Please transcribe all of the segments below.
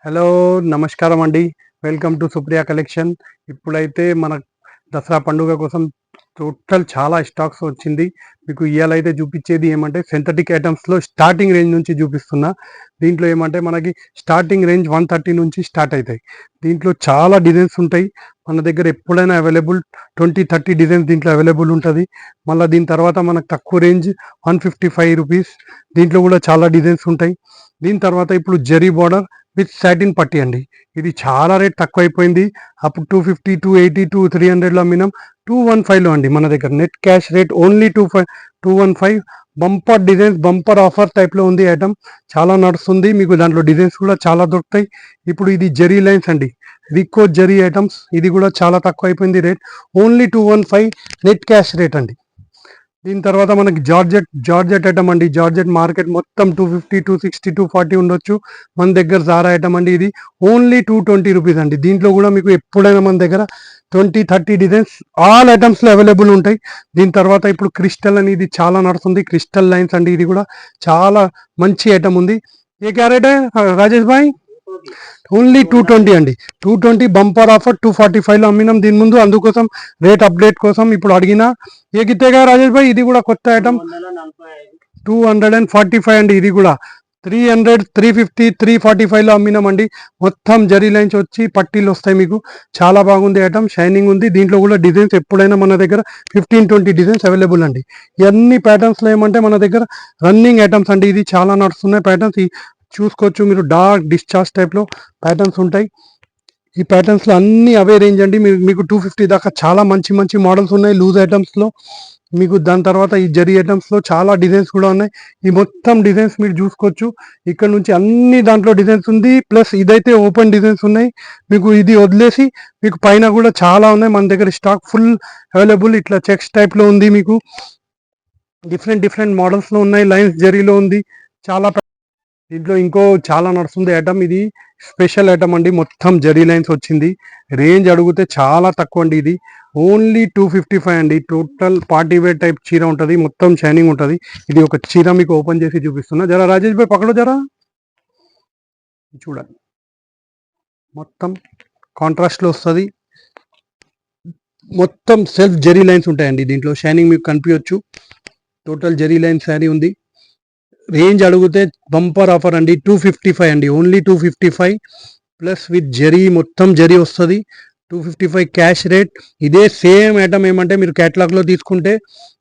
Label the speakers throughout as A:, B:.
A: Hello! నమస్కారం అండి. Welcome to Supriya collection. ఇప్పుడైతే మన దసరా పండుగ కోసం చాలా స్టాక్స్ వచ్చింది. మీకు ఇయాలైతే చూపిచ్చేది ఏమంటే సింథటిక్ ఐటమ్స్‌లో స్టార్టింగ్ రేంజ్ నుంచి చూపిస్తున్నా. దీంట్లో ఏమంటే మనకి స్టార్టింగ్ రేంజ్ 130 నుంచి స్టార్ట్ అయితాయి. దీంట్లో చాలా డిజైన్స్ ఉంటాయి. మన దగ్గర ఎప్పుడైనా అవైలబుల్ 20, 30 డిజైన్స్ దీంట్లో అవైలబుల్ ఉంటది. మళ్ళా దీని తర్వాత మనకు తక్కువ రేంజ్ ₹155 దీంట్లో కూడా చాలా డిజైన్స్ ఉంటాయి. దీని తర్వాత ఇప్పుడు జరీ బోర్డర్ విత్ సాటిన్ పట్టీ అండి. ఇది చాలా రేట్ తక్కువైపోయింది. అప్పుడు 250, 280, 300లో అమ్మినాం. 215లో అండి మన దగ్గర. Net cash rate only 215. Bumper designs, bumper offer టైప్లో ఉంది ఐటమ్. చాలా నడుస్తుంది. మీకు దాంట్లో డిజైన్స్ కూడా చాలా దొరుకుతాయి. ఇప్పుడు ఇది జరీ లైన్స్ అండి. రికో జరీ ఐటమ్స్. ఇది కూడా చాలా తక్కువ అయిపోయింది rate. Only 215 net cash rate అండి. దీని తర్వాత మనకి జార్జెట్ ఐటమ్ అండి. జార్జెట్ మార్కెట్ మొత్తం 250, 260, 240 ఉండొచ్చు. మన దగ్గర జారా ఐటమ్ అండి. ఇది ఓన్లీ ₹220 అండి. దీంట్లో కూడా మీకు ఎప్పుడైనా మన దగ్గర 20, 30 డిజైన్స్ ఆల్ ఐటమ్స్లో అవైలబుల్ ఉంటాయి. దీని తర్వాత ఇప్పుడు క్రిస్టల్ అని ఇది చాలా నడుస్తుంది. క్రిస్టల్ లైన్స్ అండి. ఇది కూడా చాలా మంచి ఐటమ్ ఉంది. ఏ క్యా రేట్ రాజేష్ భాయ్? ఓన్లీ 220 అండి. 220 బంపర్ ఆఫర్. 245లో అమ్మినాం దీని ముందు. అందుకోసం రేట్ అప్డేట్ కోసం ఇప్పుడు అడిగిన ఏ గిత్తేగా రాజేష్ భాయ్? ఇది కూడా కొత్త ఐటమ్. 245 అండి. ఇది కూడా 300, 350, 345లో అమ్మినామండి. మొత్తం జరీ లైన్స్ వచ్చి పట్టీలు వస్తాయి మీకు. చాలా బాగుంది ఐటమ్. షైనింగ్ ఉంది. దీంట్లో కూడా డిజైన్స్ ఎప్పుడైనా మన దగ్గర 15, 20 డిజైన్స్ అవైలబుల్ అండి. ఇవన్నీ ప్యాటర్న్స్లో ఏమంటే మన దగ్గర రన్నింగ్ ఐటమ్స్ అండి. ఇది చాలా నడుస్తున్నాయి ప్యాటర్న్స్. చూసుకోవచ్చు మీరు. డార్క్ డిశ్చార్జ్ టైప్లో ప్యాటర్న్స్ ఉంటాయి. ఈ ప్యాటర్న్స్లో అన్ని అవే రేంజ్ అండి. మీకు 250 దాకా చాలా మంచి మంచి మోడల్స్ ఉన్నాయి లూజ్ ఐటమ్స్లో. మీకు దాని తర్వాత ఈ జరీ ఐటమ్స్లో చాలా డిజైన్స్ కూడా ఉన్నాయి. ఈ మొత్తం డిజైన్స్ మీరు చూసుకోవచ్చు. ఇక్కడ నుంచి అన్ని దాంట్లో డిజైన్స్ ఉంది. ప్లస్ ఇదైతే ఓపెన్ డిజైన్స్ ఉన్నాయి. మీకు ఇది వదిలేసి మీకు పైన కూడా చాలా ఉన్నాయి. మన దగ్గర స్టాక్ ఫుల్ అవైలబుల్. ఇట్లా చెక్స్ టైప్లో ఉంది. మీకు డిఫరెంట్ మోడల్స్లో ఉన్నాయి. లైన్స్ జరీలో ఉంది. చాలా దీంట్లో ఇంకో చాలా నడుస్తుంది ఐటమ్. ఇది స్పెషల్ ఐటమ్ అండి. మొత్తం జరీ లైన్స్ వచ్చింది. రేంజ్ అడిగితే చాలా తక్కువ అండి. ఇది ఓన్లీ 255 అండి. టోటల్ పార్టీ వేర్ టైప్ చీర ఉంటుంది. మొత్తం షైనింగ్ ఉంటుంది. ఇది ఒక చీర మీకు ఓపెన్ చేసి చూపిస్తున్నా. జరా రాజేష్ భాయ్ పక్కడో జరా చూడండి. మొత్తం కాంట్రాస్ట్లో వస్తుంది. మొత్తం సెల్ఫ్ జరీ లైన్స్ ఉంటాయండి. దీంట్లో షైనింగ్ మీకు కనిపించవచ్చు. టోటల్ జరీ లైన్ శారీ ఉంది. రేంజ్ అడిగితే బంపర్ ఆఫర్ అండి. 255 అండి. ఓన్లీ 255 ప్లస్ విత్ జరీ, మొత్తం జరీ వస్తుంది. 255 క్యాష్ రేట్. ఇదే సేమ్ ఐటమ్ ఏమంటే మీరు క్యాటలాగ్లో తీసుకుంటే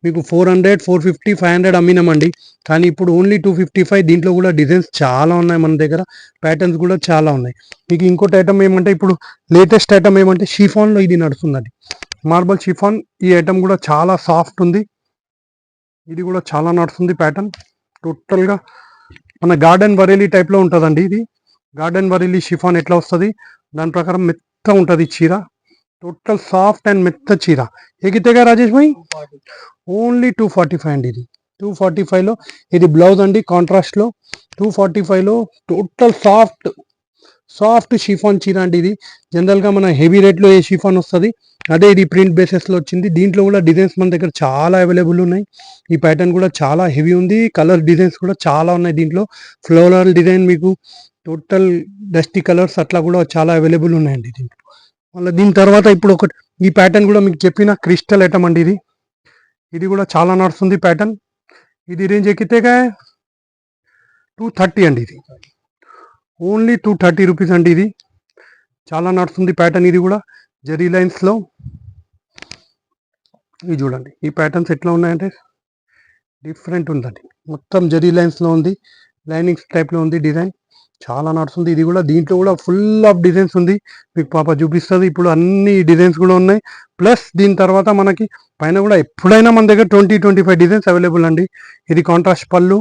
A: మీకు 400, 450, 500 అమ్మినామండి. కానీ ఇప్పుడు ఓన్లీ 255. దీంట్లో కూడా డిజైన్స్ చాలా ఉన్నాయి మన దగ్గర. ప్యాటర్న్స్ కూడా చాలా ఉన్నాయి. మీకు ఇంకోటి ఐటమ్ ఏమంటే ఇప్పుడు లేటెస్ట్ ఐటమ్ ఏమంటే షిఫాన్లో ఇది నడుస్తుందండి. Marble chiffon. ఈ ఐటమ్ కూడా చాలా సాఫ్ట్ ఉంది. ఇది కూడా చాలా నడుస్తుంది ప్యాటర్న్. టోటల్గా మన గార్డెన్ బరేలీ టైప్లో ఉంటుందండి. ఇది గార్డెన్ బరేలీ షిఫాన్ ఎట్లా వస్తుంది దాని ప్రకారం మెత్త ఉంటుంది చీర. టోటల్ సాఫ్ట్ అండ్ మెత్త చీర. ఎగితేగా రాజేష్ భాయ్? ఓన్లీ 245 అండి. ఇది 245లో ఇది బ్లౌజ్ అండి. కాంట్రాస్ట్లో 245లో టోటల్ సాఫ్ట్ షిఫాన్ చీర అండి. ఇది జనరల్గా మన హెవీ రేట్లో ఏ షిఫాన్ వస్తుంది అదే ఇది ప్రింట్ బేసెస్లో వచ్చింది. దీంట్లో కూడా డిజైన్స్ మన దగ్గర చాలా అవైలబుల్ ఉన్నాయి. ఈ ప్యాటర్న్ కూడా చాలా హెవీ ఉంది. కలర్ డిజైన్స్ కూడా చాలా ఉన్నాయి. దీంట్లో ఫ్లోరల్ డిజైన్, మీకు టోటల్ డస్టీ కలర్స్ అట్లా కూడా చాలా అవైలబుల్ ఉన్నాయండి దీంట్లో. మళ్ళీ దీని తర్వాత ఇప్పుడు ఈ ప్యాటర్న్ కూడా మీకు చెప్పిన క్రిస్టల్ ఐటమ్ అండి. ఇది కూడా చాలా నడుస్తుంది ప్యాటర్న్. ఇది రేంజ్ ఎక్కితేగా 230 అండి. ఇది ఓన్లీ ₹230 అండి. ఇది చాలా నడుస్తుంది ప్యాటర్న్. ఇది కూడా జరీ లైన్స్లో. ఇవి చూడండి. ఈ ప్యాటర్న్స్ ఎట్లా ఉన్నాయంటే డిఫరెంట్ ఉందండి. మొత్తం జరీ లైన్స్లో ఉంది. లైనింగ్స్ టైప్లో ఉంది డిజైన్. చాలా నడుస్తుంది. ఇది కూడా దీంట్లో కూడా ఫుల్ ఆఫ్ డిజైన్స్ ఉంది. మీకు పాప చూపిస్తుంది. ఇప్పుడు అన్ని డిజైన్స్ కూడా ఉన్నాయి. ప్లస్ దీని తర్వాత మనకి పైన కూడా ఎప్పుడైనా మన దగ్గర 20, 25 డిజైన్స్ అవైలబుల్ అండి. ఇది కాంట్రాస్ట్ పళ్ళు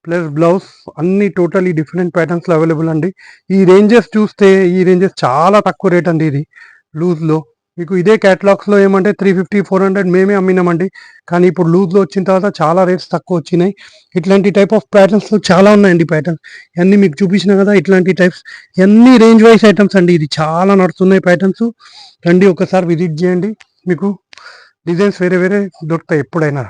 A: ప్లస్ బ్లౌజ్ అన్ని టోటలీ డిఫరెంట్ ప్యాటర్న్స్లో అవైలబుల్ అండి. ఈ రేంజెస్ చూస్తే ఈ రేంజెస్ చాలా తక్కువ రేట్ అండి. ఇది లూజ్లో మీకు ఇదే క్యాటలాగ్స్లో ఏమంటే 350, 400 మేమే అమ్మినామండి. కానీ ఇప్పుడు లూజ్లో వచ్చిన తర్వాత చాలా రేట్స్ తక్కువ వచ్చినాయి. ఇట్లాంటి టైప్ ఆఫ్ ప్యాటర్న్స్లో చాలా ఉన్నాయండి ప్యాటర్న్స్. ఇవన్నీ మీకు చూపించిన కదా ఇట్లాంటి టైప్స్. ఇవన్నీ రేంజ్ వైజ్ ఐటమ్స్ అండి. ఇది చాలా నడుస్తున్నాయి ప్యాటర్న్స్. రండి ఒకసారి విజిట్ చేయండి. మీకు డిజైన్స్ వేరే దొరుకుతాయి ఎప్పుడైనా.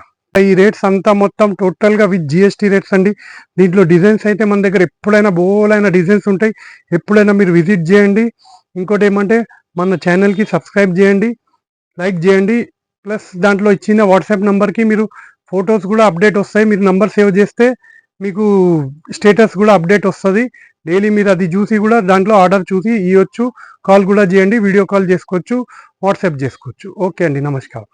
A: ఈ రేట్స్ అంతా మొత్తం టోటల్గా విత్ జిఎస్టీ రేట్స్ అండి. దీంట్లో డిజైన్స్ అయితే మన దగ్గర ఎప్పుడైనా బోలైన డిజైన్స్ ఉంటాయి, ఎప్పుడైనా మీరు విజిట్ చేయండి. ఇంకోటి ఏమంటే మన ఛానల్కి సబ్స్క్రైబ్ చేయండి, లైక్ చేయండి. ప్లస్ దాంట్లో ఇచ్చిన వాట్సాప్ నెంబర్కి మీరు ఫొటోస్ కూడా అప్డేట్ వస్తాయి. మీరు నెంబర్ సేవ్ చేస్తే మీకు స్టేటస్ కూడా అప్డేట్ వస్తుంది. డైలీ మీరు అది చూసి కూడా దాంట్లో ఆర్డర్ చూసి ఇవ్వచ్చు. కాల్ కూడా చేయండి, వీడియో కాల్ చేసుకోవచ్చు, వాట్సాప్ చేసుకోవచ్చు. ఓకే అండి, నమస్కారం.